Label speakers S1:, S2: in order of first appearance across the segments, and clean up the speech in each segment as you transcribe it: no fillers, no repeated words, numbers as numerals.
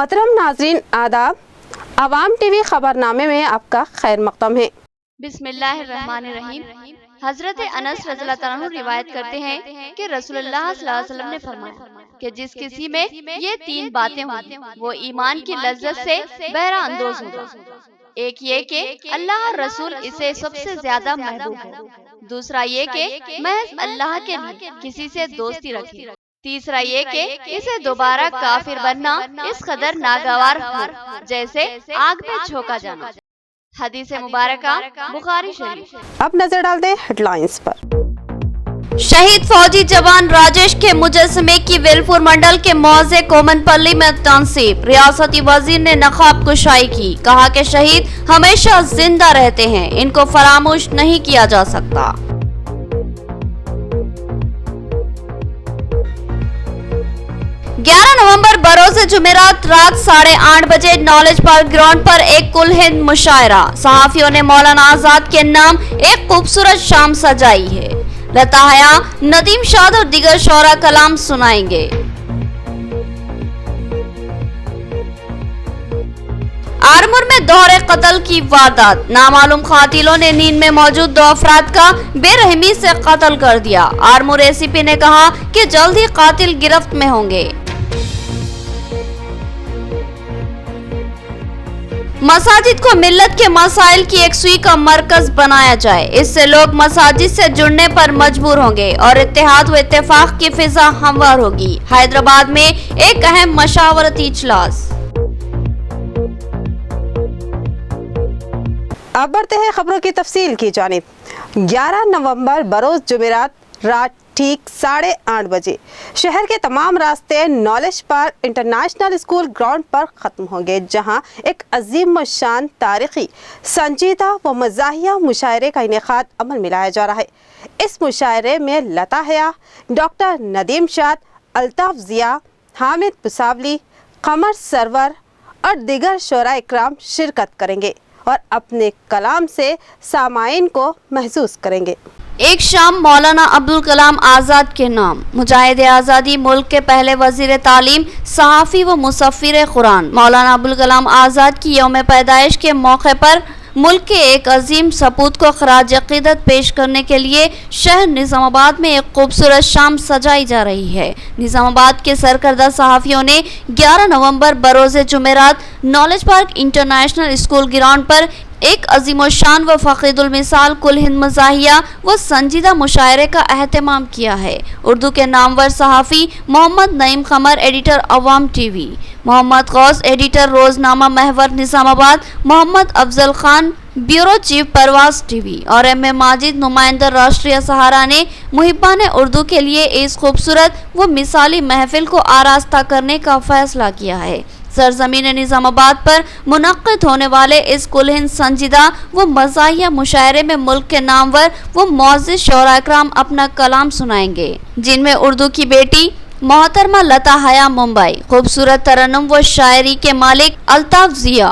S1: मोहतरम नाजरीन आदाब, अवाम टीवी खबरनामे में आपका खैर मक़दम है।
S2: बिस्मिल्लाहिर्रहमानिर्रहीम। हजरत अनस रज़ियल्लाहु अन्हु रिवायत करते हैं कि रसूलुल्लाह सल्लल्लाहु अलैहि वसल्लम ने फरमाया कि जिस किसी में ये तीन बातें होंगी वो ईमान की लज्जत से बहरा अंदोज होगा। एक ये कि अल्लाह और रसूल इसे सबसे ज्यादा महबूब है। दूसरा ये कि महज अल्लाह के लिए किसी से दोस्ती रखे। तीसरा ये कि इसे दोबारा काफिर बनना इस कदर नागवार हो जैसे आग में झोंका जाना। हदीस मुबारका बुखारी शरीफ।
S1: अब नजर डाल दें हेडलाइंस पर।
S2: शहीद फौजी जवान राजेश के मुजस्समे की वेलपुर मंडल के मौजे कोमनपल्ली में तंसीब। रियासती वजीर ने नकाब कुशाई की, कहा कि शहीद हमेशा जिंदा रहते हैं, इनको फरामोश नहीं किया जा सकता। 11 नवंबर बरोज़ जुमेरात रात 8:30 बजे नॉलेज पार्क ग्राउंड पर एक कुल हिंद मुशायरा। सहाफियों ने मौलाना आजाद के नाम एक खूबसूरत शाम सजाई है। लता हया, नदीम शाद और दीगर शोरा कलाम सुनाएंगे। आरमूर में दोहरे कत्ल की वारदात। नामालूम कातिलों ने नींद में मौजूद 2 अफराद का बेरहमी से कत्ल कर दिया। आरमूर एसीपी ने कहा कि जल्द ही कातिल गिरफ्त में होंगे। मसाजिद को मिल्लत के मसाइल की एक सुई का मरकज बनाया जाए, इससे लोग मसाजिद से जुड़ने पर मजबूर होंगे और इत्तेहाद व इत्तेफाक की फिजा हमवार होगी। हैदराबाद में एक अहम मशावरती इजलास।
S1: अब बढ़ते हैं खबरों की तफसील की जानिब। 11 नवंबर बरोज़ जुमेरात रात ठीक 8:30 बजे शहर के तमाम रास्ते knowledge park international school ground पर ख़त्म होंगे, जहां एक अजीम शान तारीखी संजीदा व मज़ाहिया मुशायरे का इनेकाद अमल में लाया जा रहा है। इस मुशायरे में लता हया, डॉक्टर नदीम शाद, अल्ताफ ज़िया, हामिद पुसावली, कमर सरवर और दीगर शोरा इकराम शिरकत करेंगे और अपने कलाम से सामाईन को महसूस करेंगे।
S2: एक शाम मौलाना अब्दुल कलाम आज़ाद के नाम। मुजाहिद आज़ादी, मुल्क के पहले वजीर तालीम, सहाफ़ी व मुसफ़िर कुरान मौलाना अब्दुल कलाम आज़ाद की यौम पैदाइश के मौके पर मुल्क के एक अजीम सपूत को खराज अक़ीदत पेश करने के लिए शहर निज़ामाबाद में एक खूबसूरत शाम सजाई जा रही है। निज़ामाबाद के सरकर्दा सहाफ़ियों ने 11 नवंबर बरोज़ जुमेरात knowledge park international school ground पर एक अजीमोशान व फ़क़ीदुल मिसाल कुल हिंद मज़ाहिया व संजीदा मुशायरे का एहतमाम किया है। उर्दू के नामवर सहाफ़ी Mohammed Naeem Qamar, editor Awam TV, Mohammed Ghous, editor रोज़नामा Mahwar Nizamabad, Mohammed Afzal Khan, bureau chief Parwaz TV और M.A. माजिद, नुमाइंदा राष्ट्रीय सहारा ने मुहिब्बान उर्दू के लिए इस खूबसूरत व मिसाली महफिल को आरास्ता करने का फैसला किया है। सरजमीन निज़ामाबाद पर मुनक्किद होने वाले इस कुल हिंद संजीदा व मज़ाहिया मुशायरे में मुल्क के नामवर व मुअज़्ज़िज़ शोरा इकराम अपना कलाम सुनाएंगे, जिनमें उर्दू की बेटी मोहतरमा लता हया मुंबई, खूबसूरत तरन्नुम व शायरी के मालिक अल्ताफ ज़िया,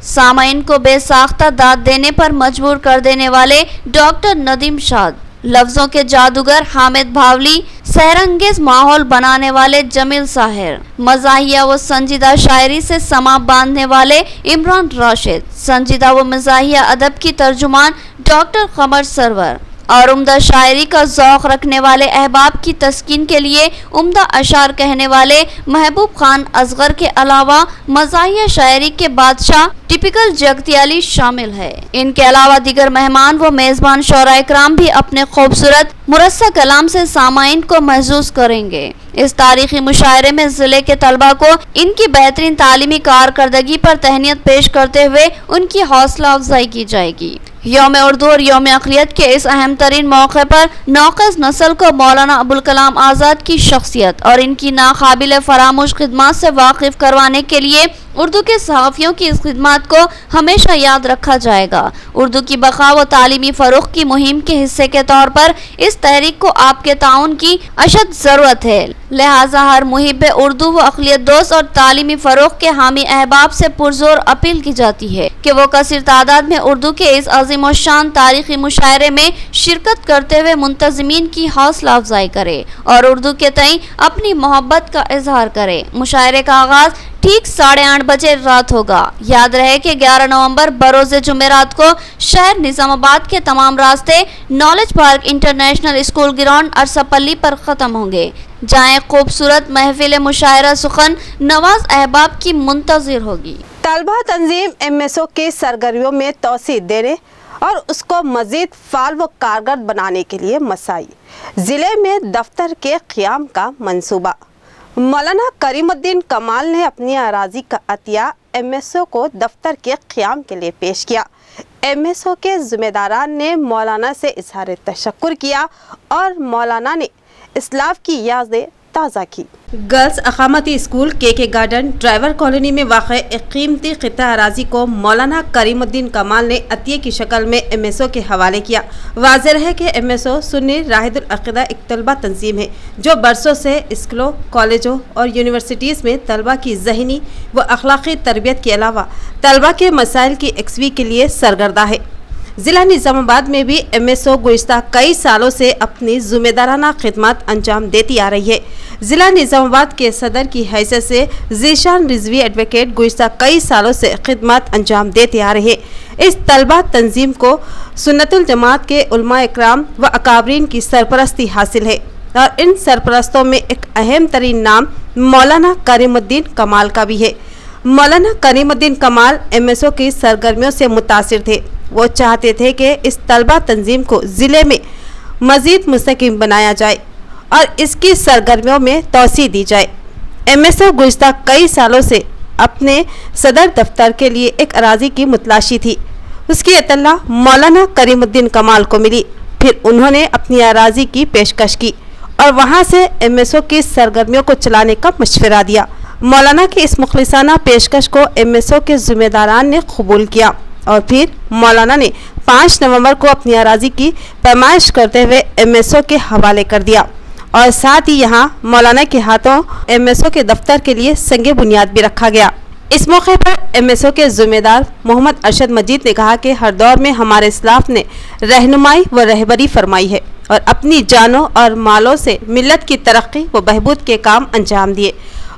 S2: सामाईन को बेसाख्ता दाद देने पर मजबूर कर देने वाले डॉक्टर नदीम शाद, लफ्जों के जादूगर हामिद भावली, सहरंगेज माहौल बनाने वाले जमील साहिर, मज़ाहिया व संजीदा शायरी से समा बांधने वाले इमरान राशिद, संजीदा व मज़ाहिया अदब की तर्जुमान डॉक्टर कमर सरवर और उम्दा शायरी का ज़ौक़ रखने वाले अहबाब की तस्कीन के लिए उम्दा अशार कहने वाले महबूब खान असगर के अलावा मज़ाहिया शायरी के बादशाह टिपिकल जगतियाली शामिल है। इनके अलावा दीगर मेहमान व मेज़बान शोरा इकराम भी अपने खूबसूरत मुरस्सा कलाम से सामाईन को महसूस करेंगे। इस तारीखी मुशायरे में जिले के तलबा को इनकी बेहतरीन तालीमी कारकर्दगी पर तहनीत पेश करते हुए उनकी हौसला अफजाई की जाएगी। यौम उर्दू और यौम अक़लियत के इस अहम तरीन मौके पर नौक़ज़ नस्ल को मौलाना अबुल कलाम आज़ाद की शख्सियत और इनकी नाकाबिल फरामोश खिदमत से वाकिफ करवाने के लिए उर्दू के सहाफ़ियों की इस खिदमत को हमेशा याद रखा जाएगा। उर्दू की बक़ा व तालीमी फ़रोग़ की मुहिम के हिस्से के तौर पर इस तहरीक को आपके ताउन की अशद ज़रूरत है। लिहाजा हर मुहिब उर्दू व अक़लियत दोस्त और तालीमी फ़रोग़ के हामी अहबाब से पुरज़ोर अपील की जाती है कि वो कसीर तादाद में उर्दू के इस अज़ीम व शान तारीख़ी मुशायरे में शिरकत करते हुए मुंतज़मीन की हौसला अफजाई करे और उर्दू के तई अपनी मोहब्बत का इजहार करे। मुशायरे का आगाज़ ठीक 8:30 बजे रात होगा। याद रहे कि 11 नवंबर बरोज़ जुमेरात को शहर निजामाबाद के तमाम रास्ते knowledge park international school ground Arsapalli पर ख़त्म होंगे, जहाँ खूबसूरत महफिल मुशायरा सुखन नवाज अहबाब की मुंतज़िर होगी।
S1: तलबा तंजीम MSO की सरगर्मियों में तोसी देने और उसको मज़ीद फाल व कारगर बनाने के लिए मसाई। ज़िले में दफ्तर के क़याम का मंसूबा। मौलाना करीमुद्दीन कमाल ने अपनी अराज़ी का अतिया MSO को दफ्तर के क़याम के लिए पेश किया। MSO के ज़िम्मेदारान ने मौलाना से इज़हार तशक्कुर किया और मौलाना ने इस्लाफ की यादें ताज़ा की। गर्ल्स अकामती school KK garden driver colony में वाक़ एक कीमती क़िता अराज़ी को मौलाना करीमुद्दीन कमाल ने अतिये की शक्ल में MSO के हवाले किया। वाज़ेह है कि MSO सुन्नी राहिदुल अक़ीदा एक तलबा तंजीम है जो बरसों से स्कूलों, कॉलेजों और यूनिवर्सिटीज़ में तलबा की ज़हनी व अखलाक़ी तरबियत के अलावा तलबा के मसाइल की यकसवी के लिए सरगर्दा है। ज़िला निज़ामाबाद में भी MSO गुज़िश्ता कई सालों से अपनी ज़िम्मेदाराना खिदमत अंजाम देती आ रही है। ज़िला निज़ामाबाद के सदर की हैसियत से ज़ीशान रिजवी एडवोकेट गुज़िश्ता कई सालों से खिदमत अंजाम देते आ रहे हैं। इस तलबा तंजीम को सुन्नतुल जमात के उलमा इकराम व अकाबरीन की सरपरस्ती हासिल है और इन सरपरस्तों में एक अहम तरीन नाम मौलाना करीमुद्दीन कमाल का भी है। मौलाना करीमुद्दीन कमाल MSO की सरगर्मियों से मुतासिर थे। वो चाहते थे कि इस तलबा तंजीम को ज़िले में मज़ीद मुस्तक़ीम बनाया जाए और इसकी सरगर्मियों में तोसी दी जाए। MSO गुज़िश्ता कई सालों से अपने सदर दफ्तर के लिए एक अराज़ी की मुतलाशी थी। उसकी इत्तला मौलाना करीमुद्दीन कमाल को मिली। फिर उन्होंने अपनी अराज़ी की पेशकश की और वहाँ से MSO की सरगर्मियों को चलाने का मशवरा दिया। मौलाना की इस मुखलिसाना पेशकश को MSO के ज़िम्मेदारान ने कबूल किया और फिर मौलाना ने 5 नवंबर को अपनी अराज़ी की पैमाइश करते हुए MSO के हवाले कर दिया और साथ ही यहाँ मौलाना के हाथों MSO के दफ्तर के लिए संगे बुनियाद भी रखा गया। इस मौके पर MSO के ज़िम्मेदार मोहम्मद अरशद मजीद ने कहा कि हर दौर में हमारे इस्लाफ ने रहनुमाई व रहबरी फरमाई है और अपनी जानों और मालों से मिल्लत की तरक्की व बहबूद के काम अंजाम दिए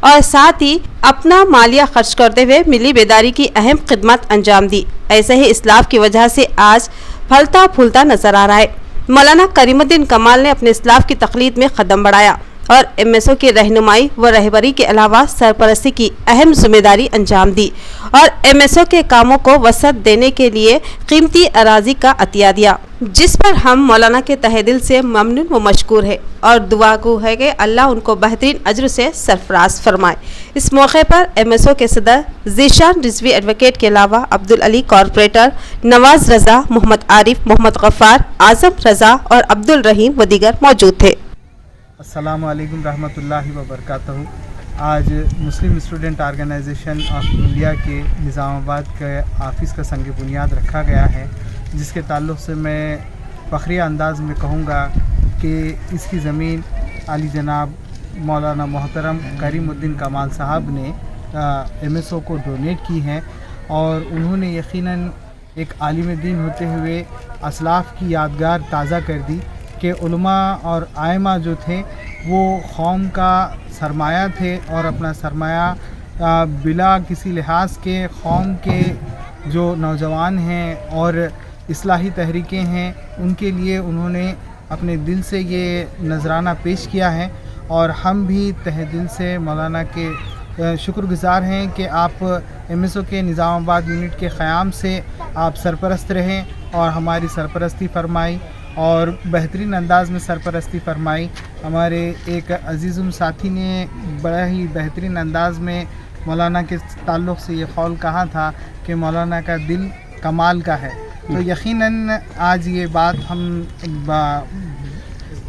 S1: और साथ ही अपना मालिया खर्च करते हुए मिली बेदारी की अहम खिदमत अंजाम दी। ऐसे ही इस्लाफ की वजह से आज फलता फूलता नजर आ रहा है। मौलाना करीमुद्दीन कमाल ने अपने इस्लाफ की तकलीद में कदम बढ़ाया और MSO की रहनुमाई व रहबरी के अलावा सरपरस्ती की अहम जिम्मेदारी अंजाम दी और MSO के कामों को वसअत देने के लिए कीमती अराज़ी का अतिया दिया, जिस पर हम मौलाना के तहे दिल से ममनून व मशकूर है और दुआ गो है कि अल्लाह उनको बेहतरीन अज्र से सरफराज फरमाए। इस मौके पर MSO के सदर ज़ीशान रिजवी एडवोकेट के अलावा अब्दुल अली कॉरपोरेटर, नवाज रज़ा, मोहम्मद आरिफ, मोहम्मद गफ़ार, आज़म रज़ा और अब्दुल रहीम व दीगर मौजूद थे।
S3: अस्सलामु अलैकुम रहमतुल्लाहि व बरकातहू। आज मुस्लिम स्टूडेंट ऑर्गेनाइजेशन ऑफ इंडिया के निज़ामाबाद के ऑफिस का संग बुनियाद रखा गया है, जिसके ताल्लुक़ से मैं फ़ख्री अंदाज़ में कहूँगा कि इसकी ज़मीन आली जनाब मौलाना मोहतरम करीमुद्दीन कमाल साहब ने MSO को डोनेट की है और उन्होंने यकीनन एक आलिम दीन होते हुए असलाफ़ की यादगार ताज़ा कर दी कि उलमा और आइमा जो थे वो कौम का सरमाया थे और अपना सरमाया बिला किसी लिहाज के कौम के जो नौजवान हैं और इस्लाही तहरीकें हैं उनके लिए उन्होंने अपने दिल से ये नजराना पेश किया है और हम भी तहे दिल से मौलाना के शुक्रगुज़ार हैं कि आप MSO के निज़ामाबाद यूनिट के क़याम से आप सरपरस्त रहें और हमारी सरपरस्ती फरमाई और बेहतरीन अंदाज़ में सरपरस्ती फरमाई। हमारे एक अज़ीज़ुम साथी ने बड़ा ही बेहतरीन अंदाज़ में मौलाना के ताल्लुक़ से ये कौल कहा था कि मौलाना का दिल कमाल का है। तो यकीनन आज ये बात हम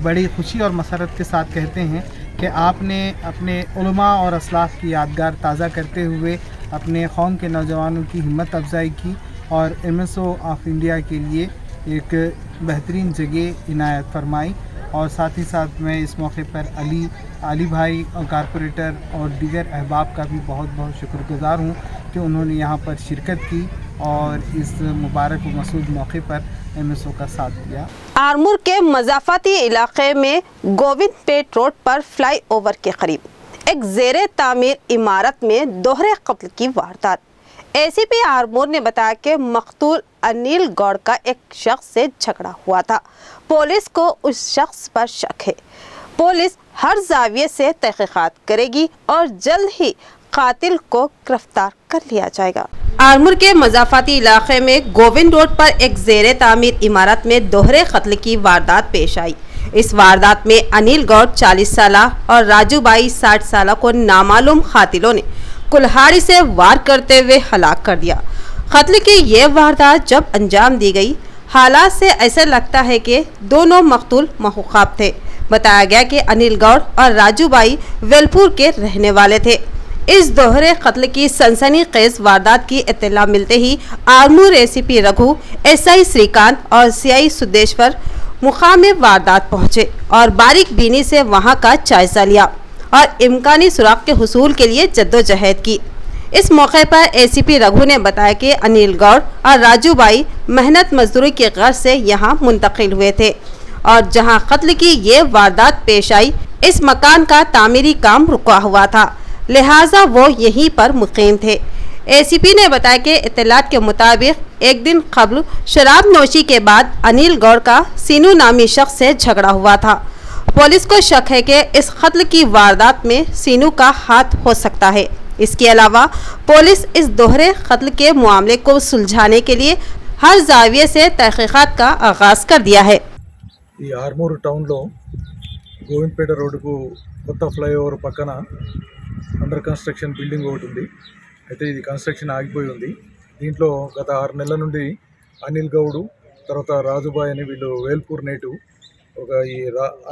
S3: बड़ी खुशी और मसरत के साथ कहते हैं कि आपने अपने उलमा और असलाफ़ की यादगार ताज़ा करते हुए अपने कौम के नौजवानों की हिम्मत अफजाई की और MSO ऑफ इंडिया के लिए एक बेहतरीन जगह इनायत फरमाई। और साथ ही साथ मैं इस मौके पर अली भाई और कारपोरेटर और दीगर अहबाब का भी बहुत बहुत शुक्रगुज़ार हूँ कि उन्होंने यहाँ पर शिरकत की और इस मुबारक व मसूद मौके पर MSO का साथ दिया।
S1: आरमूर के मज़ाफ़ाती इलाके में गोविंद पेट रोड पर फ्लाई ओवर के करीब एक ज़ेरे तामीर इमारत में दोहरे कत्ल की वारदात। एसीपी आरमूर ने बताया कि मकतूल अनिल गौड़ का एक शख्स से झगड़ा हुआ था। पुलिस को उस शख्स पर शक है। पुलिस हर जाविये से तहकीकात करेगी और जल्द ही कातिल को गिरफ्तार कर लिया जाएगा। आरमूर के मजाफाती इलाके में गोविंद रोड पर एक ज़ेरे तामीर इमारत में दोहरे कत्ल की वारदात पेश आई। इस वारदात में अनिल गौड़ 40 साल और राजू बाई 60 साल को नामालूम कातिलों ने कुल्हाड़ी से वार करते हुए हलाक कर दिया। कत्ल की ये वारदात जब अंजाम दी गई, हालात से ऐसा लगता है कि दोनों मकतूल महूकाब थे। बताया गया कि अनिल गौड़ और राजू बाई वेलपुर के रहने वाले थे। इस दोहरे कत्ल की सनसनीखेज वारदात की इत्तला मिलते ही आरमूर एसीपी रघु, एसआई श्रीकांत और सीआई सुदेश्वर मुकाम वारदात पहुंचे और बारीक बीनी से वहां का जायजा लिया और इम्कानी सुराग के हुसूल के लिए जद्दोजहद की। इस मौके पर एसीपी रघु ने बताया कि अनिल गौड़ और राजू बाई मेहनत मजदूरी के गर्ज से यहां मुंतकिल हुए थे और जहां कत्ल की ये वारदात पेश आई, इस मकान का तामीरी काम रुका हुआ था, लिहाजा वो यहीं पर मुकीम थे। एसीपी ने बताया कि इत्तलात के मुताबिक एक दिन कबल शराब नोशी के बाद अनिल गौड़ का सीनू नामी शख्स से झगड़ा हुआ था। पुलिस को शक है कि इस कत्ल की वारदात में सीनू का हाथ हो सकता है। इसके अलावा पुलिस इस दोहरे कत्ल के मामले को सुलझाने के लिए हर जाविये से तहकीकात का आगाज कर दिया है।
S4: ఈ ఆర్మూరు టౌన్లో గోవిందపేట రోడ్డుకు కొత్త ఫ్లైఓవర్ పక్కన అండర్ కన్స్ట్రక్షన్ బిల్డింగ్ ఒకటి ఉంది. అయితే ఇది కన్స్ట్రక్షన్ ఆగిపోయి ఉంది. దీంట్లో గత 6 నెలల నుండి అనిల్ గౌడ్, తర్వాత రాజుబాయ్ అని వీళ్ళు వేల్పూర్ నేటివ్.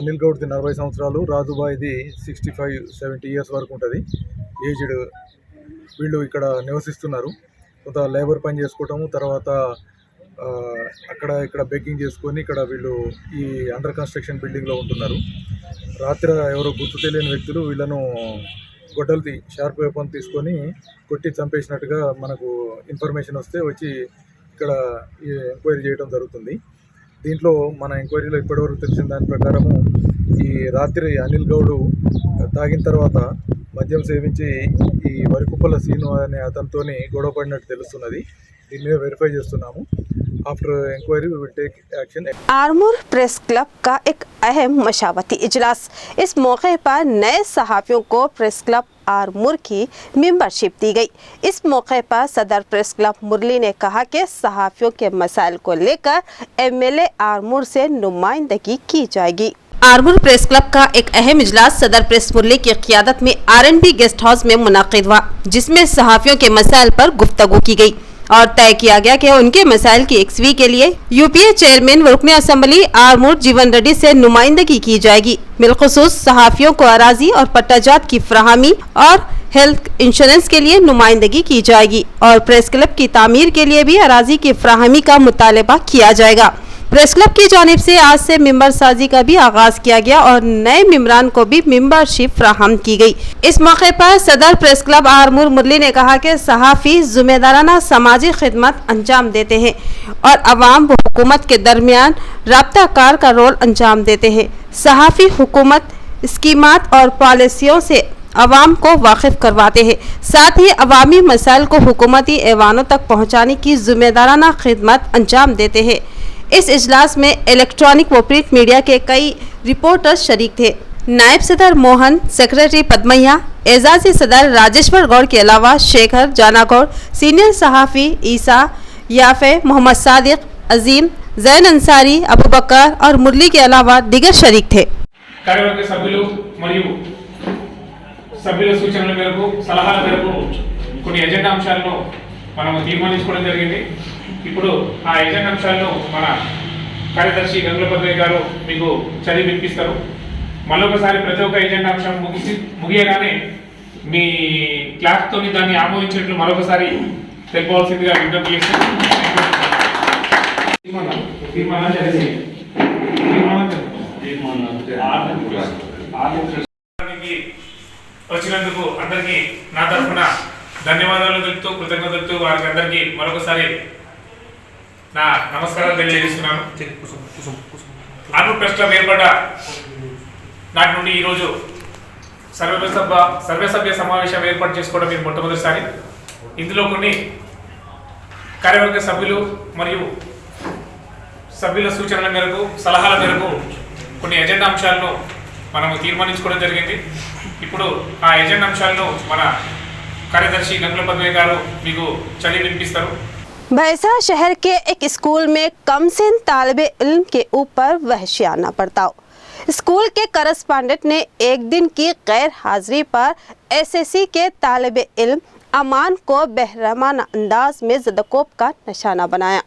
S4: అనిల్ గౌడ్ది 40 సంవత్సరాలు, రాజుబాయ్ది 65-70 ఇయర్స్ వరకు ఉంటుంది ఏజ్డ్. వీళ్ళు ఇక్కడ నివసిస్తున్నారు. కొంత లేబర్ పని చేసుకోవటము, తర్వాత ఇక్కడ బేకింగ్ చేసుకొని ఇక్కడ వీళ్ళు ఈ అండర్ కన్స్ట్రక్షన్ బిల్డింగ్లో ఉంటున్నారు. రాత్రి ఎవరో గుర్తు తెలియని వ్యక్తులు వీళ్ళను గొడ్డలది షార్ప్ వెపన్ తీసుకొని కొట్టి చంపేసినట్టుగా మనకు ఇన్ఫర్మేషన్ వస్తే వచ్చి ఇక్కడ ఎంక్వైరీ చేయడం జరుగుతుంది. దీంట్లో మన ఎంక్వైరీలో ఇప్పటివరకు తెలిసిన దాని ప్రకారము ఈ రాత్రి అనిల్ గౌడ్ తాగిన తర్వాత మద్యం సేవించి ఈ వరికుప్పల సీను అనే అతనితోని గొడవ పడినట్టు తెలుస్తున్నది. దీని మీద వెరిఫై చేస్తున్నాము. After inquiry we will take action.
S1: Armoor press club का एक अहम मशावरती इजलास। इस मौके पर नए सहाफ़ियों को प्रेस क्लब आरमूर की मेंबरशिप दी गई। इस मौके पर सदर प्रेस क्लब मुरली ने कहा कि सहाफ़ियों के मसाइल को लेकर एमएलए आरमूर से नुमाइंदगी की जाएगी। आरमूर प्रेस क्लब का एक अहम इजलास सदर प्रेस मुरली की क़ियादत में आरएनबी गेस्ट हाउस में मुनाकिद हुआ, जिसमें सहाफ़ियों के मसाइल पर गुफ्तगू की गई और तय किया गया कि उनके मसाइल की एक्सवी के लिए यूपीए चेयरमैन व रुकन असम्बली आरमूर जीवन रेड्डी से नुमाइंदगी की जाएगी। बिलखुसूस सहाफ़ियों को अराजी और पट्टाजात की फराहमी और हेल्थ इंश्योरेंस के लिए नुमाइंदगी की जाएगी और प्रेस क्लब की तामीर के लिए भी अराजी की फराहमी का मुतालबा किया जाएगा। प्रेस क्लब की जानिब से आज से मेंबर साजी का भी आगाज किया गया और नए मेंबरान को भी मेंबरशिप फराहम की गई। इस मौके पर सदर प्रेस क्लब आरमूर मुरली ने कहा कि सहाफ़ी जिम्मेदाराना समाजी खिदमत अंजाम देते हैं और अवाम व हुकूमत के दरमियान राब्ता कार का रोल अंजाम देते हैं। सहाफ़ी हुकूमत स्कीमात और पॉलिसियों से अवाम को वाकिफ करवाते हैं, साथ ही अवामी मसाइल को हुकूमती ऐवानों तक पहुँचाने की जिम्मेदाराना खिदमत अंजाम देते हैं। इस इजलास में इलेक्ट्रॉनिक व प्रिंट मीडिया के कई रिपोर्टर्स शरीक थे। नायब सदर मोहन, सेक्रेटरी पद्मैया, एजाजी सदर राजेश्वर गौड़ के अलावा शेखर, जाना गौड़, सीनियर सहाफ़ी ईसा, याफे, मोहम्मद सादिक, अजीम, जैन अंसारी, अबू बकर और मुरली के अलावा दिगर शरीक थे।
S5: కార్యవర్గ సభ్యులు మరియు సభ్యుల సూచనల మేరకు సలహాల మేరకు కొన్ని ఎజెండా అంశాలను మనం తీర్మానించుకోవడం జరిగింది. ఇప్పుడు ఆ ఎజెండా అంశాలను మన కార్యదర్శి గంగుల పద్మయ్య గారు మీకు చదివి వినిపిస్తారు. మళ్ళొకసారి ప్రతి ఒక్క ఎజెండా అంశం ముగియగానే మీ క్లాస్తో దాన్ని ఆమోదించినట్లు మరొకసారి తెలుపవలసిందిగా విజ్ఞప్తి చేస్తున్నాను. వచ్చినందుకు అందరికీ నా తరఫున ధన్యవాదాలు తెలుపుతూ కృతజ్ఞతలు వారికి అందరికీ మరొకసారి నా నమస్కారాలు తెలియజేస్తున్నాను. ఆర్మూర్ ప్రెస్ క్లబ్ ఏర్పడ్డ నాటి నుండి ఈరోజు సర్వసభ్య సమావేశం ఏర్పాటు చేసుకోవడం ఇది మొట్టమొదటిసారి. ఇందులో కొన్ని కార్యవర్గ సభ్యులు మరియు సభ్యుల సూచనల మేరకు సలహాల మేరకు కొన్ని ఎజెండా అంశాలను మనము తీర్మానించుకోవడం జరిగింది. ఇప్పుడు ఆ ఎజెండా అంశాలను మన కార్యదర్శి గంగుల పద్మయ్య గారు మీకు చదివి వినిపిస్తారు.
S1: भैंसा शहर के एक स्कूल में कमसिन तालिबे इल्म के ऊपर वहशियाना बर्ताव. स्कूल के करस्पॉन्डेंट ने एक दिन की गैर हाजिरी पर एसएससी के तालिबे इल्म अमान को बेरहमाना अंदाज में ज़दकोब का निशाना बनाया.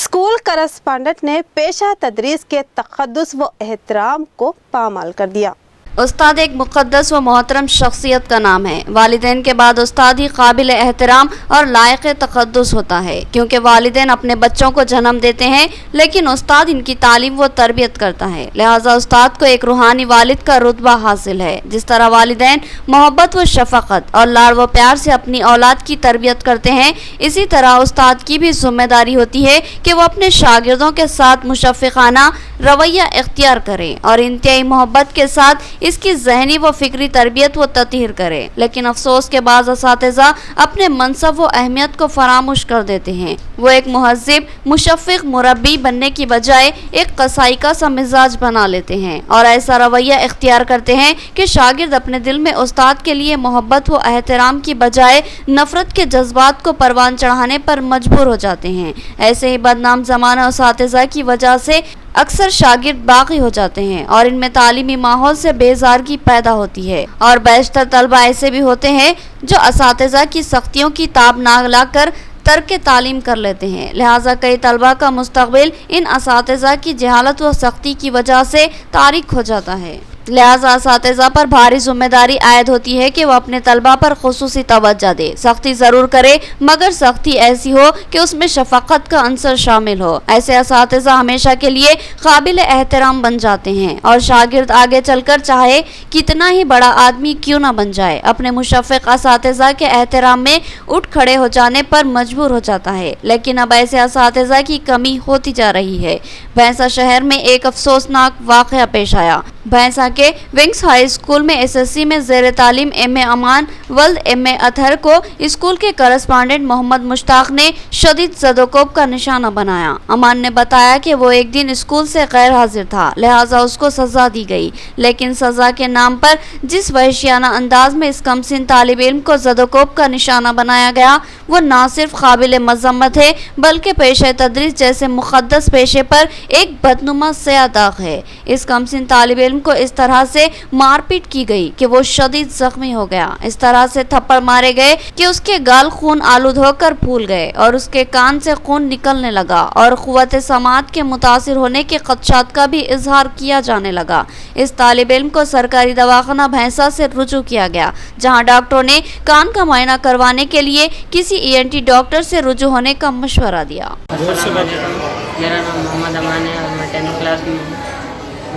S1: स्कूल करस्पॉन्डेंट ने पेशा तदरीस के तक़द्दुस व एहतराम को पामाल कर दिया.
S2: उस्ताद एक मुक़द्दस व मोहतरम शख्सियत का नाम है. वालिदैन के बाद उस्ताद ही काबिल एहतराम और लायक तक़द्दुस होता है, क्योंकि वालिदैन अपने बच्चों को जन्म देते हैं लेकिन उस्ताद इनकी तालीम व तरबियत करता है. लिहाजा उस्ताद को एक रूहानी वालिद का रुतबा हासिल है. जिस तरह वालिदैन मोहब्बत व शफ़क़त और लाड़ व प्यार से अपनी औलाद की तरबियत करते हैं, इसी तरह उस्ताद की भी ज़िम्मेदारी होती है कि वो अपने शागिर्दों के साथ मुशफ़िक़ाना रवैया इख्तियार करें और इंतहाई मोहब्बत के साथ इसकी ज़हनी व फ़िक्री तरबियत व ततीर करें. लेकिन अफसोस के बाद असातिज़ा अपने मनसब व अहमियत को फरामोश कर देते हैं. वो एक मुहज़्ज़िब मुशफ़िक़ मुरब्बी बनने की बजाय एक कसाईका सा मिजाज बना लेते हैं और ऐसा रवैया इख्तियार करते हैं कि शागिर्द अपने दिल में उस्ताद के लिए मोहब्बत व एहतराम की बजाय नफ़रत के जज्बात को परवान चढ़ाने पर मजबूर हो जाते हैं. ऐसे ही बदनाम ज़माना असातिज़ा की वजह से अक्सर शागिर्द बागी हो जाते हैं और इनमें तालीमी माहौल से बेजारगी पैदा होती है. और बेशतर तलबा ऐसे भी होते हैं जो असातिज़ा की सख्तियों की ताब ना लाकर तर्क तालीम कर लेते हैं. लिहाजा कई तलबा का मुस्तक़बिल इन असातिज़ा की जहालत व सख्ती की वजह से तारीक हो जाता है. लिहाजा असातिज़ा पर भारी जिम्मेदारी आयद होती है कि वह अपने तलबा पर खुसूसी तवज्जो दे. सख्ती ज़रूर करे मगर सख्ती ऐसी हो कि उसमें शफ़क़त का अंसर शामिल हो. ऐसे असातिज़ा हमेशा के लिए काबिल एहतराम बन जाते हैं और शागिर्द आगे चलकर चाहे कितना ही बड़ा आदमी क्यों न बन जाए, अपने मुशफ़िक़ असातिज़ा के एहतराम में उठ खड़े हो जाने पर मजबूर हो जाता है. लेकिन अब ऐसे असातिज़ा की कमी होती जा रही है. भैंसा शहर में एक अफसोसनाक वाक़या पेश आया. भैंसा के विंग्स हाई स्कूल में एसएससी में ज़ेर तालीम एम.ए. अमान वल्द एम.ए. अतहर को स्कूल के करस्पॉन्डेंट मोहम्मद मुश्ताक ने शदीद ज़दकोब का निशाना बनाया. अमान ने बताया कि वो एक दिन स्कूल से गैर हाजिर था, लिहाजा उसको सज़ा दी गई. लेकिन सज़ा के नाम पर जिस वहशियाना अंदाज में इस कमसिन तालिब इल्म को ज़दकोब का निशाना बनाया गया, वो ना सिर्फ काबिल मज़म्मत है बल्कि पेशे तदरीस जैसे मुक़द्दस पेशे पर एक बदनुमा स्याह दाग है. इस कमसिन तालिब इल्म को इस तरह से मारपीट की गई कि वो शदीद जख्मी हो गया. इस तरह से थप्पड़ मारे गए कि उसके गाल खून आलूद होकर फूल गए और उसके कान से खून निकलने लगा और क़ुव्वत समात के मुतासिर होने के खदशात का भी इजहार किया जाने लगा. इस तालिब इल्म को सरकारी दवाखाना भैंसा से रुजू किया गया, जहाँ डॉक्टरों ने कान का मुआयना करवाने के लिए किसी ENT डॉक्टर से रुजू होने का मशवरा दिया.
S6: मेरा नाम मोहम्मद अमान है और मैं 10th क्लास में हूँ.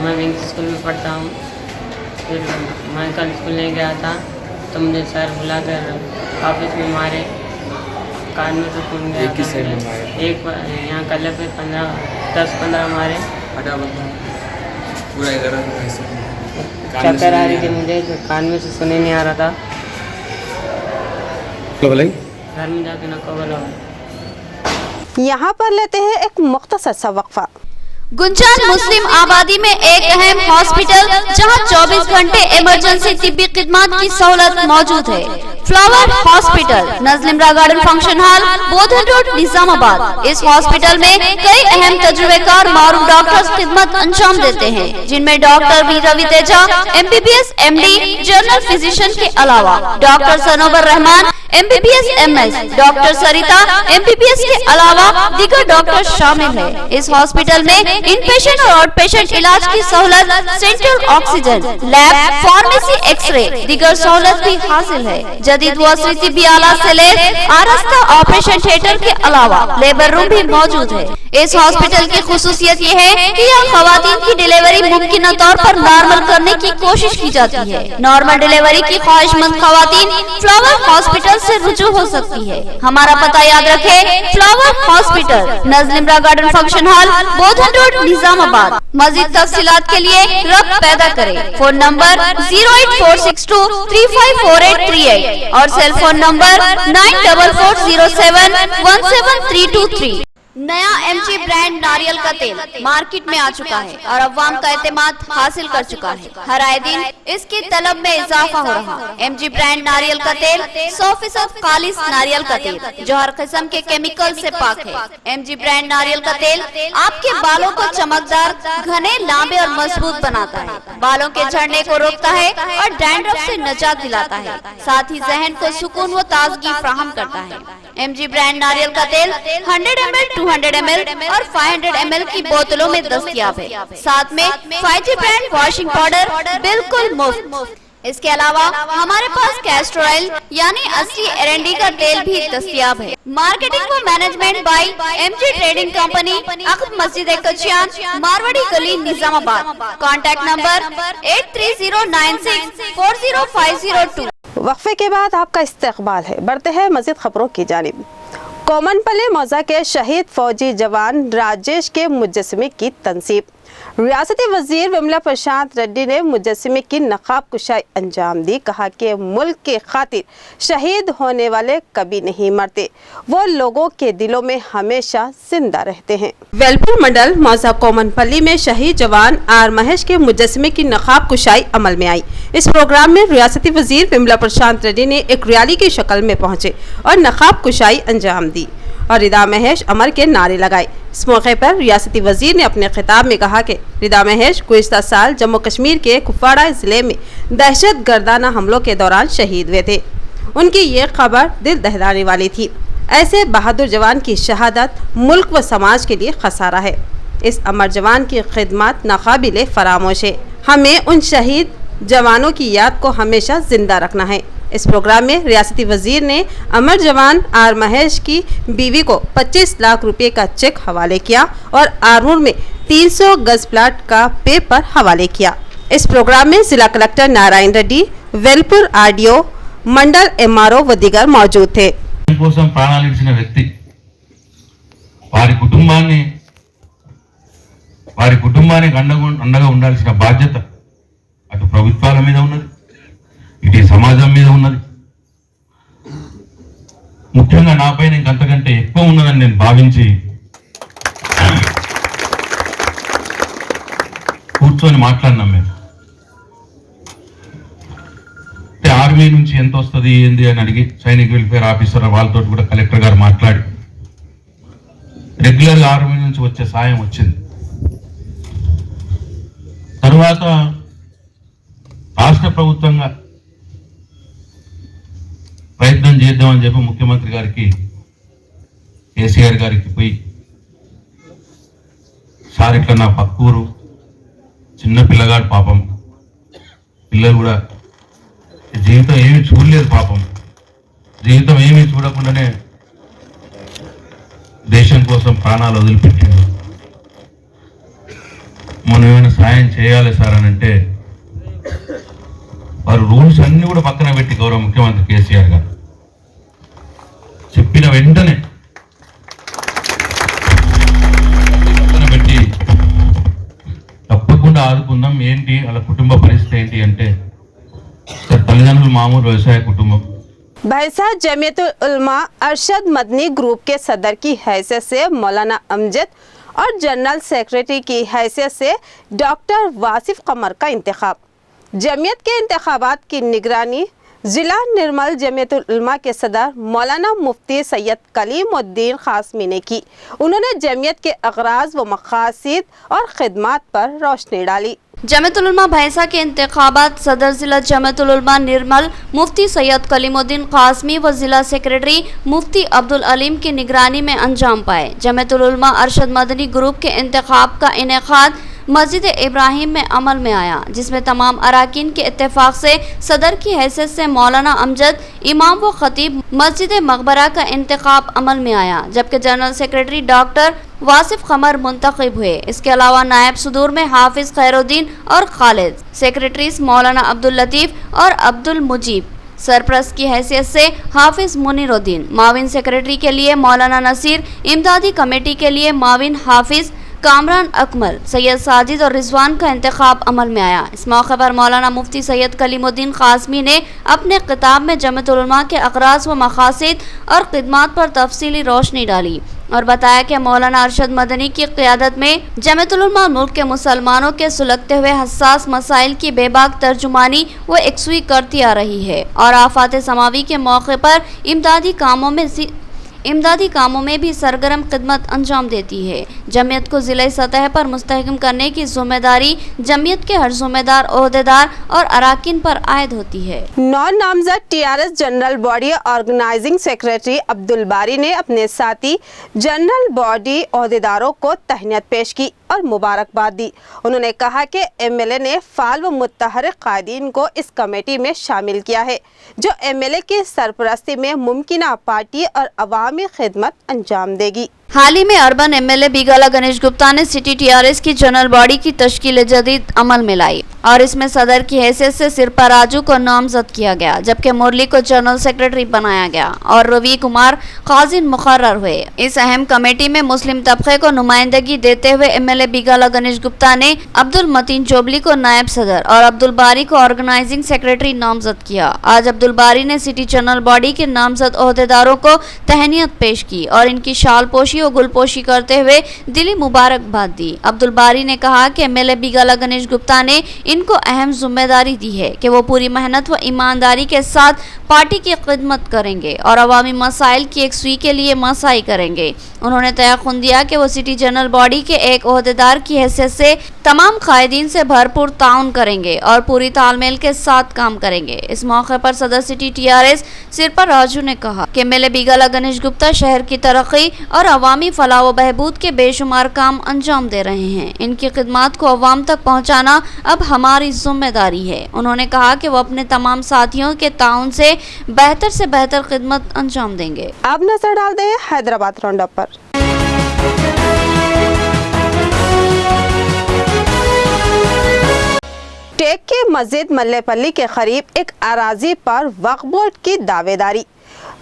S6: मैं विंग्स स्कूल में पढ़ता हूँ. फिर मैं कल स्कूल नहीं गया था तो मुझे सर बुलाकर ऑफिस में मारे, कान में से खून गया. एक यहाँ कल पे 10-15 मारे. चक्कर आ रही थी मुझे, तो कान में से सुने नहीं आ रहा था. घर में जाके ना कवर हो.
S1: यहाँ पर लेते हैं एक मुख्तसर सा वक्फा.
S2: गुंजान मुस्लिम आबादी में एक अहम हॉस्पिटल जहां 24 घंटे इमरजेंसी तिब्बी खिदमत की सहूलत मौजूद है. Flower hospital, Nazlimara garden function hall, Bodhan road, Nizamabad. इस हॉस्पिटल में कई अहम तजुर्बेकार मारूफ डॉक्टर्स खिदमत अंजाम देते हैं, जिनमें doctor V Ravi Teja MBBS MD general physician के अलावा doctor Sanobar Rahman MBBS MS, doctor Sarita MBBS के अलावा दीगर डॉक्टर शामिल है. इस हॉस्पिटल में इनपेशेंट और आउट पेशेंट इलाज की सहूलत, central oxygen, lab, pharmacy, x ray, दीगर सहूलत भी हासिल है. जदीद व असरी तिब्बी आला से लैस, आरास्ता ऑपरेशन थिएटर के अलावा लेबर रूम भी मौजूद है. इस हॉस्पिटल की खुसूसियत ये है कि यहाँ खवातीन की डिलीवरी मुमकिन तौर पर नॉर्मल करने की कोशिश की जाती है. नॉर्मल डिलीवरी की ख्वाहिशमंद खवातीन फ्लावर हॉस्पिटल से रुजू हो सकती है। हमारा पता याद रखें, flower hospital, Nazlimara garden function hall, Bodhan road, Nizamabad. मजीद तफसीलात के लिए रब्त पैदा करें। फोन नंबर 08462354838 और सेल फोन नंबर 9440717323। नया MG ब्रांड नारियल का तेल मार्केट में आ चुका है और अवाम का एतमाद हासिल कर चुका है। हर आए दिन इसकी तलब में इजाफा हो रहा है। MG ब्रांड नारियल का तेल 100% खालिस नारियल का तेल जो हर किस्म के केमिकल से पाक है। MG ब्रांड नारियल का तेल आपके बालों को चमकदार, घने, लांबे और मजबूत बनाता है, बालों के झड़ने को रोकता है और डैंड्रफ से निजात दिलाता है, साथ ही जहन को सुकून व ताजगी फराहम करता है। MG ब्रांड नारियल का तेल 100 ml, 200 ml और 500 ml की बोतलों में दस्तयाब है। साथ में 5G ब्रांड वॉशिंग पाउडर बिल्कुल मुफ्त। इसके अलावा हमारे पास कैस्टर ऑयल यानी असली एरंडी का तेल भी दस्तयाब है। मार्केटिंग व management by MG trading company, अक़ब मस्जिद कचियान, मारवाड़ी गली, निजामाबाद। Contact number 8309640502।
S1: वक्फे के बाद आपका इस्तकबाल है। बढ़ते हैं मज़ीद खबरों की जानिब। कोमनपल्ली मौजा के शहीद फौजी जवान राजेश के मुजस्समे की तनसीब। रियासती वजीर विमला प्रशांत रेड्डी ने मुजस्समे की नकाब कुशाई अंजाम दी। कहा कि मुल्क के खातिर शहीद होने वाले कभी नहीं मरते, वो लोगों के दिलों में हमेशा जिंदा रहते हैं। वेलपुर मंडल मौजा कोमनपल्ली में शहीद जवान आर महेश के मुजस्समे की नकाब कुशाई अमल में आई। इस प्रोग्राम में रियासती वजीर विमला प्रशांत रेड्डी ने एक रैली की शक्ल में पहुंचे और नकाब कुशाई अंजाम दी और रिदा महेश अमर के नारे लगाए। इस मौके पर रियासती वजीर ने अपने खिताब में कहा कि रिदा महेश गुज़िश्ता साल जम्मू कश्मीर के कुपवाड़ा ज़िले में दहशत गर्दाना हमलों के दौरान शहीद हुए थे। उनकी ये खबर दिल दहलाने वाली थी। ऐसे बहादुर जवान की शहादत मुल्क व समाज के लिए खसारा है। इस अमर जवान की खिदमत नाकाबिले फरामोश है। हमें उन शहीद जवानों की याद को हमेशा जिंदा रखना है। इस प्रोग्राम में रियासती वजीर ने अमर जवान आर महेश की बीवी को 25 लाख रुपए का चेक हवाले किया और आरमूर में 300 गज प्लाट का पेपर हवाले किया। इस प्रोग्राम में जिला कलेक्टर नारायण रेड्डी, वेलपुर आरडीओ, मंडल MRO व दीगर मौजूद थे।
S7: కోసం ప్రాణాలు ఇచ్చిన వ్యక్తి వారి కుటుంబానికి అండగా ఉండాల్సిన బాధ్యత అటు ప్రభుత్వాల మీద ఉన్నది, ఇటు సమాజం మీద ఉన్నది, ముఖ్యంగా నాపైన ఇంకంతకంటే ఎక్కువ ఉన్నదని నేను భావించి కూర్చొని మాట్లాడినాం. మేము ఆర్మీ నుంచి ఎంత వస్తుంది ఏంది అని అడిగి సైనిక్ వెల్ఫేర్ ఆఫీసర్ వాళ్ళతో కూడా కలెక్టర్ గారు మాట్లాడి రెగ్యులర్గా ఆర్మీ నుంచి వచ్చే సాయం వచ్చింది. తరువాత రాష్ట్ర ప్రభుత్వంగా ప్రయత్నం చేద్దామని చెప్పి ముఖ్యమంత్రి గారికి, కేసీఆర్ గారికి పోయి, సార్ ఇట్లా నా పక్కూరు చిన్న పిల్లగాడు, పాపం పిల్లలు కూడా జీవితం ఏమీ చూడలేదు, పాపం జీవితం ఏమీ చూడకుండానే దేశం కోసం ప్రాణాలు వదిలిపెట్టింది, మనం ఏమైనా సాయం చేయాలి సార్ అని అంటే వారు రూల్స్ అన్ని కూడా పక్కన పెట్టి గౌరవ ముఖ్యమంత్రి కేసీఆర్ గారు చెప్పిన వెంటనే పక్కన పెట్టి తప్పకుండా ఆదుకుందాం. ఏంటి వాళ్ళ కుటుంబ పరిస్థితి ఏంటి అంటే, తల్లిదండ్రులు మామూలు వ్యవసాయ కుటుంబం.
S1: भैंसा जमीयतुल उलमा अरशद मदनी ग्रुप के सदर की हैसियत से मौलाना अमजद और जनरल सेक्रेटरी की हैसियत से डॉक्टर वासिफ कमर का इंतखाब। जमीयत के इंतखाबात की निगरानी ज़िला निर्मल जमीयतुल उलमा के सदर मौलाना मुफ्ती सैयद कलीमुद्दीन क़ासमी ने की। उन्होंने जमीयत के अग़राज़ व मक़ासिद और ख़िदमात पर रोशनी डाली।
S2: जमीयतुल उलमा भैंसा के इंतखाबात सदर जिला जमीयतुल उलमा निर्मल मुफ्ती सैयद कलीमुद्दीन क़ासमी व जिला सेक्रेटरी मुफ्ती अब्दुल अलीम की निगरानी में अंजाम पाए। जमीयतुल उलमा अरशद मदनी ग्रुप के इंतखाब का इनेकाद मस्जिद इब्राहिम में अमल में आया, जिसमें तमाम अराकीन के इत्तेफाक से सदर की हैसियत से मौलाना अमजद इमाम व खतीब मस्जिद मकबरा का इंतखाब अमल में आया, जबकि जनरल सेक्रेटरी डॉक्टर वासिफ कमर मुंतखब हुए। इसके अलावा नायब सदूर में हाफिज खैरुद्दीन और खालिद, सेक्रेटरीज मौलाना अब्दुल लतीफ़ और अब्दुल मुजीब, सरप्रस्त की हैसियत से हाफिज मुनीरुद्दीन, माविन सेक्रेटरी के लिए मौलाना नसीर, इमदादी कमेटी के लिए माविन हाफिज कामरान अकमल, सैयद साजिद और रिजवान का इंतखाब अमल में आया। इस मौके पर मौलाना मुफ्ती सैयद कलीमुद्दीन कासमी ने अपने किताब में जमीयतुल उलमा के अक़राज़ व मक़ासिद और ख़िदमात पर तफसीली रोशनी डाली और बताया कि मौलाना अरशद मदनी की क़ियादत में जमीयतुल उलमा मुल्क के मुसलमानों के सुलगते हुए हसास मसाइल की बेबाक तर्जुमानी व यकसुई करती आ रही है और आफात समावी के मौके पर इमदादी कामों में भी सरगर्म खिदमत अंजाम देती है। जमीयत को ज़िला सतह पर मुस्तहकम करने की जिम्मेदारी जमीयत के हर जिम्मेदार ओहदेदार और अराकीन पर आयद होती है।
S1: नॉन नामजद TRS general body organising secretary Abdul Bari ने अपने साथी जनरल बॉडी ओहदेदारों को तहनीत पेश की और मुबारकबाद दी। उन्होंने कहा कि एमएलए ने फाल व मुतहर्रिक कायदीन को इस कमेटी में शामिल किया है जो एमएलए की सरपरस्ती में मुमकिना पार्टी और अवामी खिदमत अंजाम देगी।
S2: हाल ही में अर्बन एमएलए बिगाला गणेश गुप्ता ने सिटी टीआरएस की जनरल बॉडी की तश्कील जदीद अमल में लाई और इसमें सदर की हैसियत से सिरपा राजू को नामजद किया गया, जबकि मुरली को जनरल सेक्रेटरी बनाया गया और रवि कुमार काजिन मुकर्रर हुए। इस अहम कमेटी में मुस्लिम तबके को नुमाइंदगी देते हुए एमएलए बिगाला गणेश गुप्ता ने अब्दुल मतीन जोबली को नायब सदर और अब्दुल बारी को ऑर्गेनाइजिंग सेक्रेटरी नामजद किया। आज अब्दुल बारी ने सिटी जनरल बॉडी के नामजद ओहदेदारों को तहनीत पेश की और इनकी शाल पोशी और गुलपोशी करते हुए दिली मुबारकबाद दी। अब्दुल बारी ने कहा कि एमएलए बिगाला गणेश गुप्ता ने इनको अहम जिम्मेदारी दी है कि वो पूरी मेहनत व ईमानदारी के साथ पार्टी की खिदमत करेंगे और अवामी मसाइल की यकसुई के लिए मसाई करेंगे। उन्होंने तयक़ुन दिया कि वो सिटी जनरल बॉडी के एक ओहदेदार की हैसियत से तमाम कायदीन से भरपूर ताउन करेंगे और पूरी तालमेल के साथ काम करेंगे। इस मौके पर सदर सिटी टीआरएस सिरपा राजू ने कहा कि एमएलए बिगाला गणेश गुप्ता शहर की तरक्की और अवामी फलाह व बहबूद के बेशुमार काम अंजाम दे रहे हैं। इनकी खिदमत को अवाम तक पहुँचाना अब हमारी जिम्मेदारी है। उन्होंने कहा कि वो अपने तमाम साथियों के ताउन से बेहतर खिदमत अंजाम देंगे।
S1: अब नजर डालते हैं हैदराबाद राउंडअप पर। टेक की मस्जिद मल्लेपल्ली के करीब एक अराजी पर वक्फ बोर्ड की दावेदारी।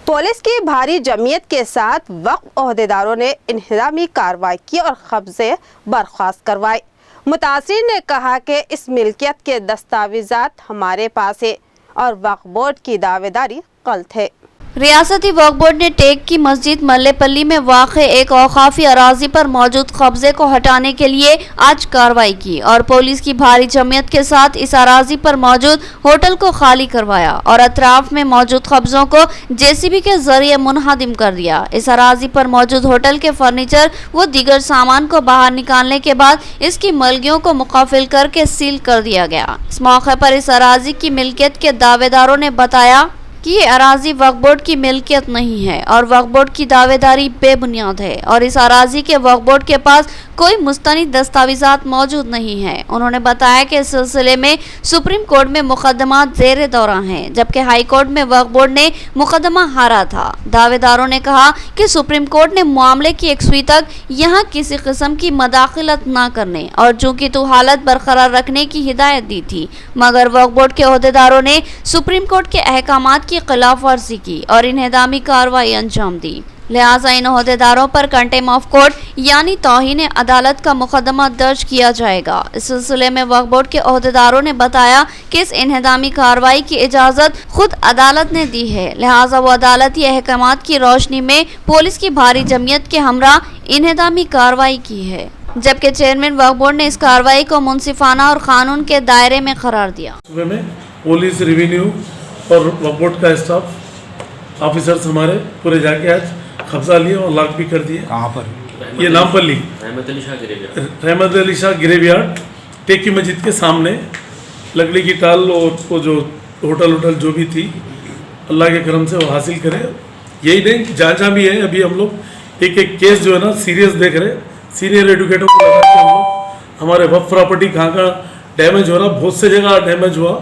S1: पुलिस की भारी जमीयत के साथ वक्फ ओहदेदारों ने इंतजामी कार्रवाई की और कब्जे बर्खास्त करवाए। मुतासिर ने कहा कि इस मिल्कियत के दस्तावेजात हमारे पास है और वक्फ बोर्ड की दावेदारी गलत है।
S2: रियासती वक्फ बोर्ड ने टेक की मस्जिद मल्लेपल्ली में वाक़े एक औकाफी अराजी पर मौजूद कब्जे को हटाने के लिए आज कार्रवाई की और पुलिस की भारी जमीयत के साथ इस अराजी पर मौजूद होटल को खाली करवाया और अतराफ में मौजूद कब्जों को जेसीबी के जरिए मुनहदिम कर दिया। इस अराजी पर मौजूद होटल के फर्नीचर व दीगर सामान को बाहर निकालने के बाद इसकी मलगियों को मुकाफिल करके सील कर दिया गया। इस मौके पर इस अराजी की मिल्कियत के दावेदारों ने बताया कि ये अराजी वक्फ बोर्ड की मिल्कियत नहीं है और वक्फ बोर्ड की दावेदारी बेबुनियाद है और इस अराजी के वक्फ बोर्ड के पास कोई मुस्तनिद दस्तावेजात मौजूद नहीं है। उन्होंने बताया कि इस सिलसिले में सुप्रीम कोर्ट में मुकदमा ज़ेर दौरा हैं, जबकि हाई कोर्ट में वक्फ बोर्ड ने मुकदमा हारा था। दावेदारों ने कहा कि सुप्रीम कोर्ट ने मामले की यकसुई तक यहाँ किसी किस्म की मदाखलत न करने और चूँकि तो हालत बरकरार रखने की हिदायत दी थी, मगर वक्फ बोर्ड के ओहदेदारों ने सुप्रीम कोर्ट के अहकामात की खिलाफ वर्जी की और इंहदामी कार्रवाई अंजाम दी। लिहाजा इन ओहदेदारों पर कंटेम ऑफ कोर्ट यानी तौहीन अदालत का मुकदमा दर्ज किया जाएगा। इस सिलसिले में वक्फ बोर्ड के ओहदेदारों ने बताया कि इस इंहदामी कार्रवाई की इजाज़त खुद अदालत ने दी है, लिहाजा वो अदालती अहकामात की रोशनी में पुलिस की भारी जमीयत के हमरा इंहदामी कार्रवाई की है, जबकि चेयरमैन वक्फ बोर्ड ने इस कार्रवाई को मुनसिफाना और कानून के दायरे में करार दिया।
S8: सुबह में पुलिस, रेवेन्यू और वक्फ बोर्ड का स्टाफ ऑफिसर्स हमारे पूरे जाके आज कब्जा लिए और लॉक भी कर दिए।
S9: कहाँ पर?
S8: ये नामपल्ली रहमत अली शाह ग्रेवयार्ड टेक की मस्जिद के सामने लकड़ी की टाल और वो जो होटल जो भी थी, अल्लाह के करम से वो हासिल करे। यही नहीं, जहाँ भी है अभी हम लोग एक एक केस जो है ना सीरियस देख रहे, सीनियर एडवोकेटों को लगा के हम लोग हमारे वक्फ प्रॉपर्टी कहाँ डैमेज हो रहा, बहुत से जगह डैमेज हुआ।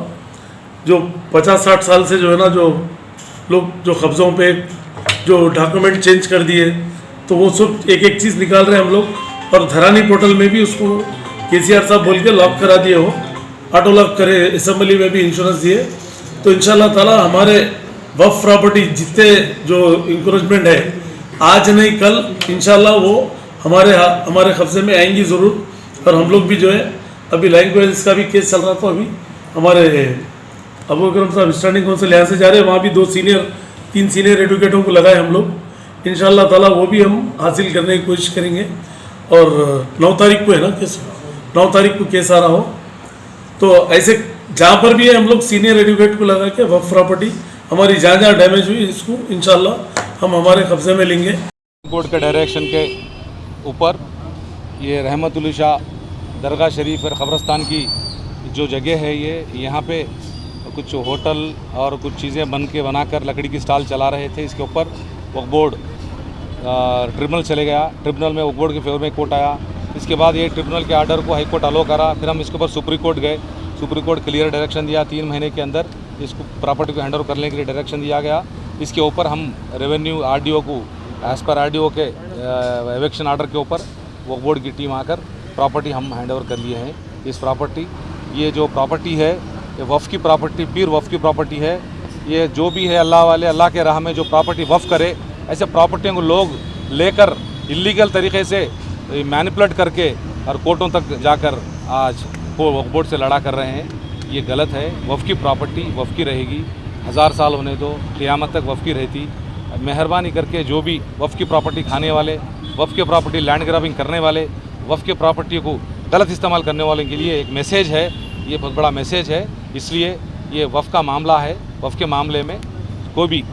S8: जो 50-60 साल से जो है ना जो लोग जो कब्ज़ों पे जो डॉक्यूमेंट चेंज कर दिए, तो वो सब एक एक चीज़ निकाल रहे हैं हम लोग। और धरानी पोर्टल में भी उसको केसीआर साहब बोल के लॉक करा दिए हो, ऑटो लॉक करे, असेंबली में भी इंश्योरेंस दिए। तो इंशाल्लाह ताला हमारे वफ प्रॉपर्टी जितने जो इंक्रोचमेंट है आज नहीं कल इंशाल्लाह वो हमारे कब्जे में आएंगी ज़रूर. और हम लोग भी जो है अभी लैंग्वेज का भी केस चल रहा था, अभी हमारे अबू अकरम साहब स्टैंडिंग काउंसिल यहाँ से जा रहे हैं, वहाँ भी 3 सीनियर एडवोकेटों को लगाए हम लोग. इंशाल्लाह ताला वो भी हम हासिल करने की कोशिश करेंगे. और 9 तारीख को है ना केस, 9 तारीख को केस आ रहा हो, तो ऐसे जहाँ पर भी है हम लोग सीनियर एडवोकेट को लगा के वफ प्रॉपर्टी हमारी जहाँ डैमेज हुई इसको इंशाल्लाह हम हमारे कब्जे में लेंगे.
S9: बोर्ड के डायरेक्शन के ऊपर ये रहमतुल्लाह शाह दरगाह शरीफ और क़ब्रस्तान की जो जगह है, ये यहाँ पे कुछ होटल और कुछ चीज़ें बनाकर लकड़ी की स्टॉल चला रहे थे. इसके ऊपर वक्फ बोर्ड ट्रिब्यूनल चले गया. ट्रिब्यूनल में वक्फ बोर्ड के फेवर में कोर्ट आया. इसके बाद ये ट्रिब्यूनल के आर्डर को हाई कोर्ट अलो करा. फिर हम इसके ऊपर सुप्रीम कोर्ट गए. सुप्रीम कोर्ट क्लियर डायरेक्शन दिया, 3 महीने के अंदर इसको प्रॉपर्टी को हैंड ओवर करने के लिए डायरेक्शन दिया गया. इसके ऊपर हम रेवेन्यू आरडीओ को एज़ पर आरडीओ के एविक्शन आर्डर के ऊपर वक्फ बोर्ड की टीम आकर प्रॉपर्टी हम हैंड ओवर कर लिए हैं. इस प्रॉपर्टी, ये जो प्रॉपर्टी है ये वफ़ की प्रॉपर्टी, पीर वफ़ की प्रॉपर्टी है. ये जो भी है अल्लाह वाले, अल्लाह के राह में जो प्रॉपर्टी वफ़ करे, ऐसे प्रॉपर्टियों को लोग लेकर इलीगल तरीके से मैनिपुलेट करके और कोर्टों तक जाकर आज वक्फ बोर्ड से लड़ा कर रहे हैं. ये गलत है. वफ़ की प्रॉपर्टी वफ़ की रहेगी. 1000 साल होने दो, क़यामत तक वफ़ की रहती. मेहरबानी करके जो भी वफ़ की प्रॉपर्टी खाने वाले, वफ़ की प्रॉपर्टी लैंड ग्रैबिंग करने वाले, वफ़ की प्रॉपर्टी को गलत इस्तेमाल करने वालों के लिए एक मैसेज है. ये बहुत बड़ा मैसेज है. इसलिए ये वफ़ का मामला है. वफ़ के मामले में कोई भी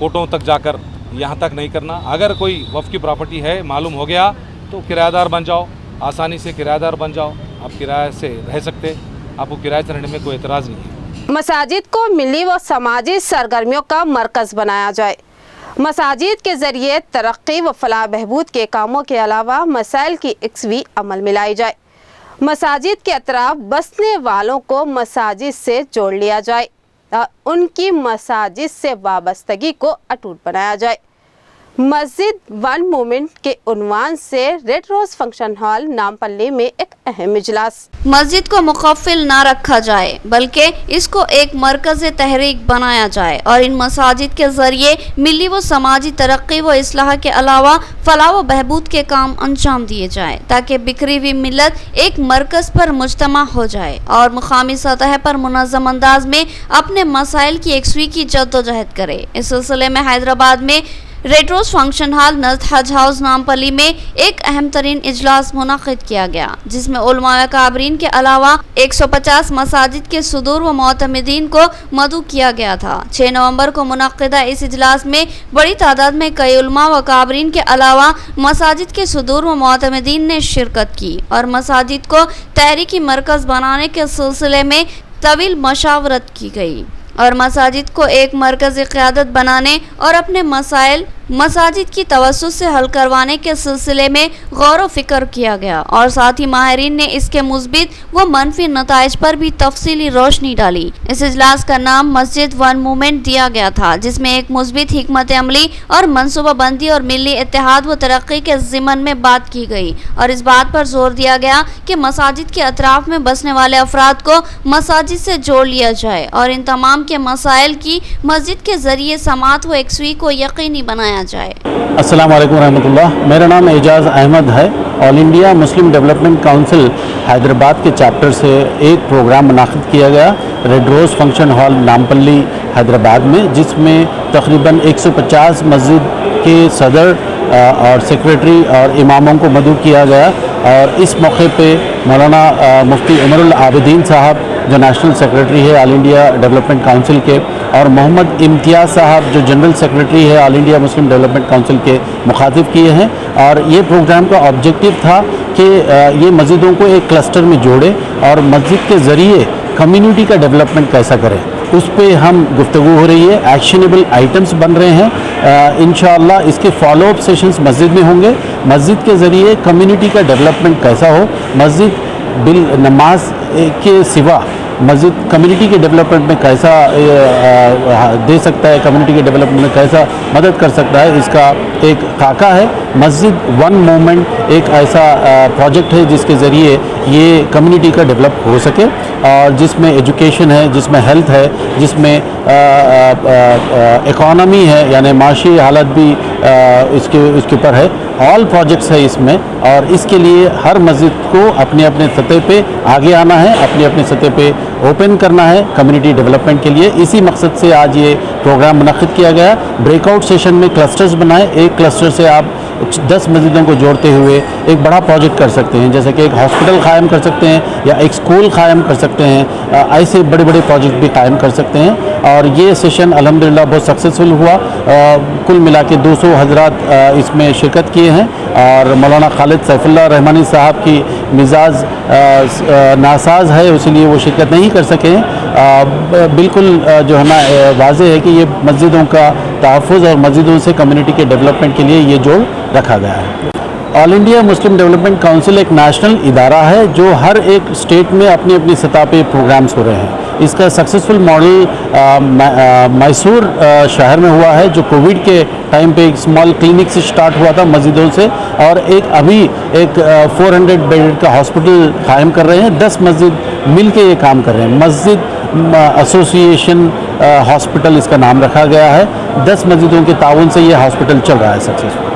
S9: कोर्टों तक जाकर यहाँ तक नहीं करना. अगर कोई वफ़ की प्रॉपर्टी है मालूम हो गया तो किराएदार बन जाओ, आसानी से किराएदार बन जाओ. आप किराए से रह सकते, आपको किराए से रहने में कोई एतराज़ नहीं है.
S1: मसाजिद को मिली व समाजी सरगर्मियों का मरकज़ बनाया जाए. मसाजिद के ज़रिए तरक्की व फलाह बहबूद के कामों के अलावा मसाइल की इक्सवी अमल में लाई जाए. मसाजिद के अतराफ बसने वालों को मसाजिद से जोड़ लिया जाए और उनकी मसाजिद से वाबस्तगी को अटूट बनाया जाए. मस्जिद वन मूवमेंट के उन्वान से red rose function hall Nampally में एक अहम इजलास.
S2: मस्जिद को मुकफ्फिल ना रखा जाए बल्कि इसको एक मरकज़ तहरीक बनाया जाए और इन मसाजिद के ज़रिए मिली व समाजी तरक्की व इस्लाह के अलावा फलाह व बहबूद के काम अंजाम दिए जाए ताकि बिखरी हुई मिलत एक मरकज़ पर मुज्तमा हो जाए और मुकामी सतह पर मुनज़्ज़म अंदाज में अपने मसाइल की यकसुई की जद्दोजहद करे. इस सिलसिले में हैदराबाद में रेड रोज फंक्शन हॉल नज़द हज हाउस नामपल्ली में एक अहम तरीन इजलास मुनक़िद किया गया जिसमें उलमा व काबरीन के अलावा 150 मसाजिद के सुदूर व मोतमिदीन को मदऊ किया गया था. 6 नवंबर को मुनक़िदा इस इजलास में बड़ी तादाद में कई उलमा व काबरीन के अलावा मसाजिद के सुदूर व मोतमिदीन ने शिरकत की और मसाजिद को तहरीकी मरकज़ बनाने के सिलसिले में तवील मशावरत की गई और मसाजिद को एक मरकज़ी क़यादत बनाने और अपने मसाइल मसाजिद की तवस्सुत से हल करवाने के सिलसिले में गौर व फिक्र किया गया और साथ ही माहिरीन ने इसके मुस्बित व मनफी नताइज पर भी तफसीली रोशनी डाली. इस इजलास का नाम मस्जिद वन मूवमेंट दिया गया था जिसमें एक मुस्बित हिकमत अमली और मनसूबाबंदी और मिली इत्तेहाद व तरक्की के ज़िमन में बात की गई और इस बात पर जोर दिया गया कि मसाजिद के अतराफ में बसने वाले अफराद को मसाजिद से जोड़ लिया जाए और इन तमाम के मसाइल की मस्जिद के ज़रिए समात व यकसुई को यकीनी बनाया जाए.
S10: अस्सलाम वालेकुम रहमतुल्लाह. मेरा नाम एजाज़ अहमद है. All India Muslim Development Council Hyderabad के चैप्टर से एक प्रोग्राम मुनाक़िद किया गया red rose function hall Nampally Hyderabad में, जिसमें तकरीबन 150 मस्जिद के सदर और सेक्रेटरी और इमामों को मदऊ किया गया और इस मौके पे मौलाना मुफ्ती उमरुल आबिदीन साहब जो नेशनल सेक्रेटरी है ऑल इंडिया डेवलपमेंट काउंसिल के और मोहम्मद इम्तियाज़ साहब जो जनरल सेक्रेटरी है All India Muslim Development council के मुखातिब किए हैं. और ये प्रोग्राम का ऑब्जेक्टिव था कि ये मस्जिदों को एक क्लस्टर में जोड़े और मस्जिद के ज़रिए कम्युनिटी का डेवलपमेंट कैसा करें उस पे हम गुफ्तगू हो रही है. एक्शनेबल आइटम्स बन रहे हैं. इंशाअल्लाह इसके फॉलोअप सेशंस मस्जिद में होंगे. मस्जिद के ज़रिए कम्युनिटी का डेवलपमेंट कैसा हो, मस्जिद बिल नमाज के सिवा मस्जिद कम्युनिटी के डेवलपमेंट में कैसा दे सकता है, कम्युनिटी के डेवलपमेंट में कैसा मदद कर सकता है, इसका एक खाका है मस्जिद वन मूवमेंट एक ऐसा प्रोजेक्ट है जिसके ज़रिए ये कम्युनिटी का डेवलप हो सके, और जिसमें एजुकेशन है, जिसमें हेल्थ है, जिसमें इकोनॉमी है, यानी माशी हालत भी इसके ऊपर है। ऑल प्रोजेक्ट्स है इसमें, और इसके लिए हर मस्जिद को अपने अपने सतह पे आगे आना है, अपने अपने सतह पे ओपन करना है कम्युनिटी डेवलपमेंट के लिए। इसी मकसद से आज ये प्रोग्राम मुनक़िद किया गया। ब्रेकआउट सेशन में क्लस्टर्स बनाए, एक क्लस्टर से आप 10 मस्जिदों को जोड़ते हुए एक बड़ा प्रोजेक्ट कर सकते हैं, जैसे कि एक हॉस्पिटल कायम कर सकते हैं या एक स्कूल कायम कर सकते हैं। ऐसे बड़े बड़े प्रोजेक्ट भी कायम कर सकते हैं, और ये सेशन अल्हम्दुलिल्लाह बहुत सक्सेसफुल हुआ। कुल मिला के 200 हज़रात इसमें शिरकत किए हैं, और मौलाना खालिद सैफुल्लाह रहमानी साहब की मिजाज नासाज है, इसलिए वो शिरकत नहीं कर सके। बिल्कुल जो है ना वाज़ेह है कि ये मस्जिदों का तहफ़्फ़ुज़ और मस्जिदों से कम्युनिटी के डेवलपमेंट के लिए ये जोड़ रखा गया है। All India Muslim Development council एक नेशनल इदारा है जो हर एक स्टेट में अपनी अपनी सतह पे प्रोग्राम्स हो रहे हैं। इसका सक्सेसफुल मॉडल मैसूर शहर में हुआ है, जो कोविड के टाइम पे एक स्मॉल क्लिनिक से स्टार्ट हुआ था मस्जिदों से, और अभी एक 400 बेड का हॉस्पिटल कायम कर रहे हैं। 10 मस्जिद मिल के ये काम कर रहे हैं। मस्जिद एसोसिएशन हॉस्पिटल इसका नाम रखा गया है। 10 मस्जिदों के ताउन से ये हॉस्पिटल चल रहा है successful.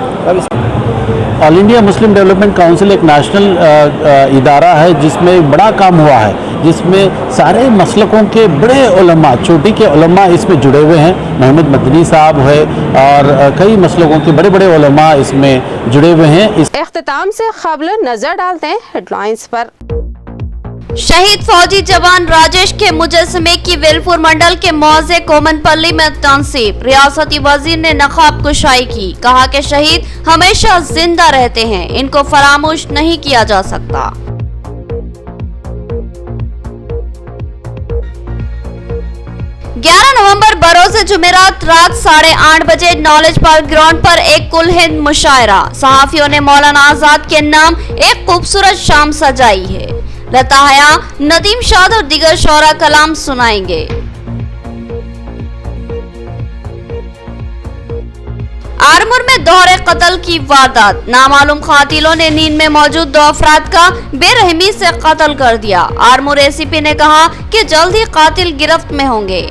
S10: All India Muslim Development council एक नेशनल इदारा है जिसमें एक बड़ा काम हुआ है, जिसमें सारे मसलकों के बड़े उलमा, चोटी के उलमा इसमें जुड़े हुए हैं। मोहम्मद मदनी साहब है और कई मसलकों के बड़े बड़े उलमा इसमें जुड़े हुए हैं।
S1: इख्तिताम से क़ब्ल नज़र डालते हैं हेडलाइंस पर।
S2: शहीद फौजी जवान राजेश के मुजस्समे की वेलपुर मंडल के मौजे कोमनपल्ली में तंसीब। रियासती वजीर ने नकाब कुशाई की, कहा कि शहीद हमेशा जिंदा रहते हैं, इनको फरामोश नहीं किया जा सकता। नवंबर बरोज़ जुमेरात रात 8:30 बजे नॉलेज पार्क ग्राउंड पर एक कुल हिंद मुशायरा। सहाफियों ने मौलाना आजाद के नाम एक खूबसूरत शाम सजाई है। लता हया, नदीम शाद और दीगर शोरा कलाम सुनाएंगे। आरमूर में दोहरे कत्ल की वारदात। नामालूम कातिलों ने नींद में मौजूद 2 अफराद का बेरहमी से कत्ल कर दिया। आरमूर एसीपी ने कहा कि जल्द ही कातिल गिरफ्त में होंगे।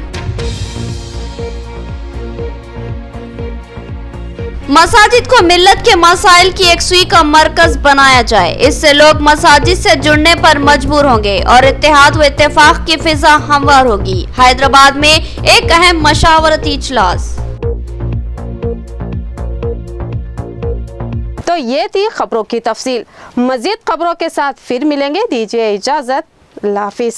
S2: मसाजिद को मिल्लत के मसाइल की एक सुई का मरकज बनाया जाए, इससे लोग मसाजिद से जुड़ने पर मजबूर होंगे और इत्तेहाद व इत्तेफाक की फिजा हमवार होगी। हैदराबाद में एक अहम मशावरती इजलास।
S1: तो ये थी खबरों की तफसील। मजीद खबरों के साथ फिर मिलेंगे, दीजिए इजाजत। अल्लाह हाफिज।